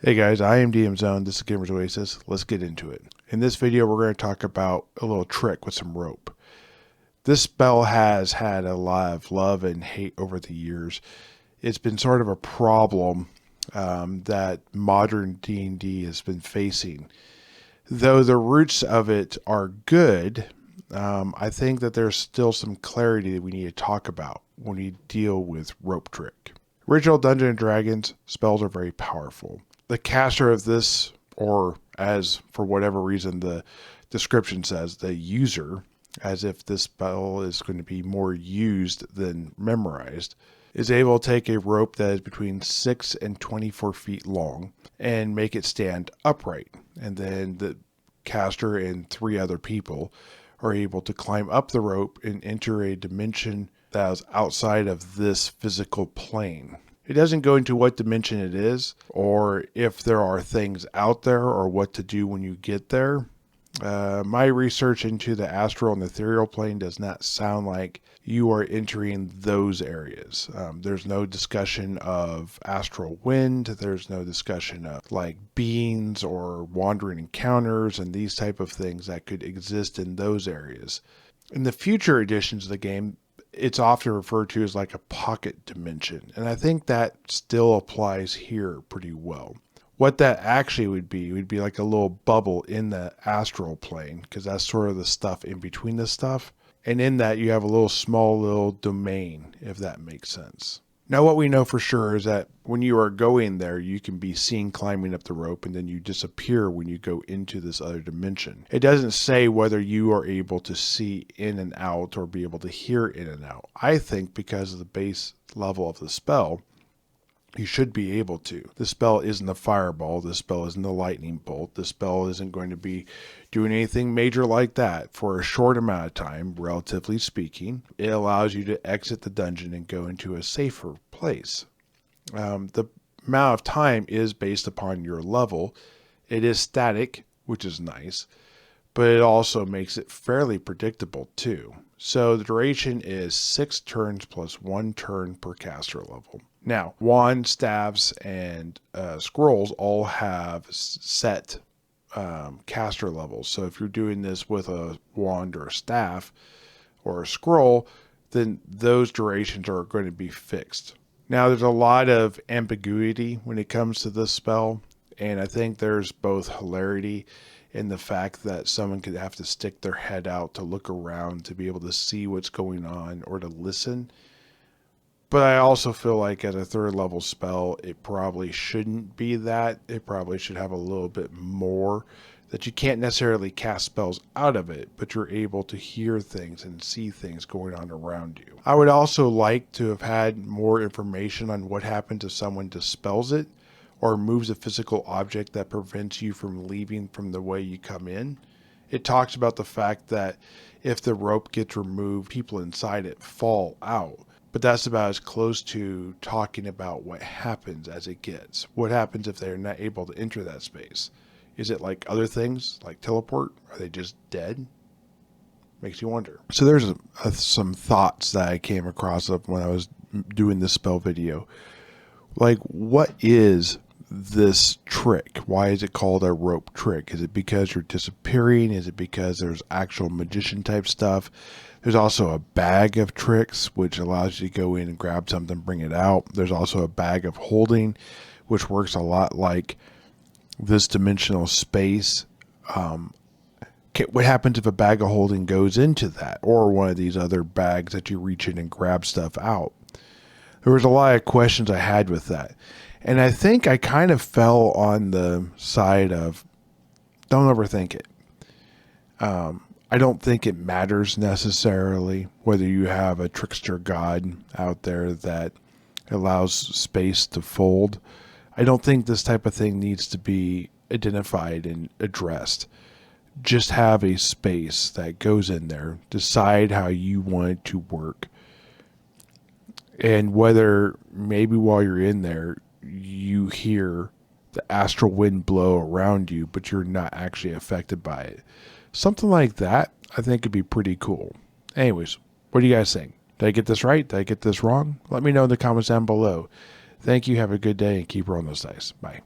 Hey guys, I am DM Zone. This is Gamers Oasis. Let's get into it. In this video, we're going to talk about a little trick with some rope. This spell has had a lot of love and hate over the years. It's been sort of a problem that modern D&D has been facing. Though the roots of it are good, I think that there's still some clarity that we need to talk about when we deal with rope trick. Original Dungeons & Dragons spells are very powerful. The caster of this, or as for whatever reason the description says, the user, as if this spell is going to be more used than memorized, is able to take a rope that is between 6 and 24 feet long and make it stand upright. And then the caster and 3 other people are able to climb up the rope and enter a dimension that is outside of this physical plane. It doesn't go into what dimension it is, or if there are things out there, or what to do when you get there. My research into the astral and ethereal plane does not sound like you are entering those areas. There's no discussion of astral wind. There's no discussion of like beings or wandering encounters and these type of things that could exist in those areas. In the future editions of the game, it's often referred to as like a pocket dimension. And I think that still applies here pretty well. What that actually would be like a little bubble in the astral plane, because that's sort of the stuff in between the stuff. And in that you have a little small little domain, if that makes sense. Now what we know for sure is that when you are going there, you can be seen climbing up the rope and then you disappear when you go into this other dimension. It doesn't say whether you are able to see in and out or be able to hear in and out. I think because of the base level of the spell, you should be able to. The spell isn't a fireball. The spell isn't a lightning bolt. The spell isn't going to be doing anything major like that for a short amount of time, relatively speaking. It allows you to exit the dungeon and go into a safer place. The amount of time is based upon your level. It is static, which is nice, but it also makes it fairly predictable too. So the duration is 6 turns plus 1 turn per caster level. Now, wands, staves, and scrolls all have set caster levels. So if you're doing this with a wand or a staff or a scroll, then those durations are going to be fixed. Now, there's a lot of ambiguity when it comes to this spell, and I think there's both hilarity in the fact that someone could have to stick their head out to look around to be able to see what's going on or to listen. But I also feel like at a 3rd level spell, it probably shouldn't be that. It probably should have a little bit more, that you can't necessarily cast spells out of it, but you're able to hear things and see things going on around you. I would also like to have had more information on what happens if someone dispels it or moves a physical object that prevents you from leaving from the way you come in. It talks about the fact that if the rope gets removed, people inside it fall out. But that's about as close to talking about what happens as it gets. What happens if they're not able to enter that space? Is it like other things, like teleport? Are they just dead? Makes you wonder. So there's some thoughts that I came across of when I was doing this spell video. Like, what is this trick? Why is it called a rope trick? Is it because you're disappearing? Is it because there's actual magician type stuff? There's also a bag of tricks, which allows you to go in and grab something, bring it out. There's also a bag of holding, which works a lot like this dimensional space. What happens if a bag of holding goes into that, or one of these other bags that you reach in and grab stuff out? There was a lot of questions I had with that. And I think I kind of fell on the side of don't overthink it. I don't think it matters necessarily whether you have a trickster god out there that allows space to fold. I don't think this type of thing needs to be identified and addressed. Just have a space that goes in there. Decide how you want it to work. And whether maybe while you're in there, you hear the astral wind blow around you, but you're not actually affected by it. Something like that, I think, could be pretty cool. Anyways, what do you guys think? Did I get this right? Did I get this wrong? Let me know in the comments down below. Thank you. Have a good day and keep rolling those dice. Bye.